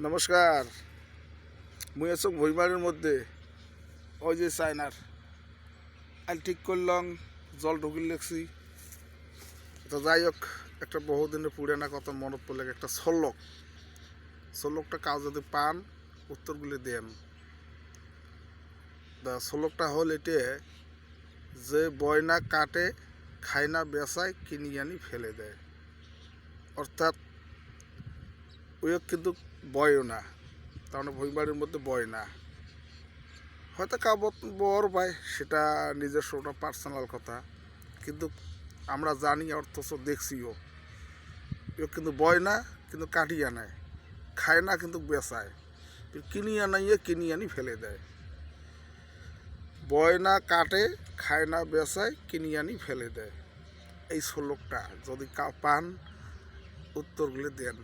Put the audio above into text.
নমস্কার। মুই আছো ভইমারের মধ্যে ওই যে চায়নার আল ঠিক করলাম, জল ঢুকিল লেগছি। তো যাই হোক, একটা বহুদিনের পুরানা কথা মনত পড়লে, একটা সল্লকটা কাজ যদি পান উত্তরগুলি দেন। সল্লকটা হল এটে যে বয়না কাটে, খায় না বেচায়, কিনি আনি ফেলে দেয়। অর্থাৎ ওই কিন্তু বয়ও না, তার মানে ভইমারের মধ্যে বয় না, হয়তো কাবত বর ভাই, সেটা নিজস্ব ওটা পার্সোনাল কথা। কিন্তু আমরা জানি, অথচ দেখছিও কিন্তু বয় না, কিন্তু কাটিয়ে নেয়, খায় না কিন্তু বেচায়, কিনি আনাইয়ে কিনি আনি ফেলে দেয়। বয় না কাটে, খায় না বেচায়, কিনি আনি ফেলে দেয়। এই শ্লোকটা যদি পান উত্তরগুলি দেন।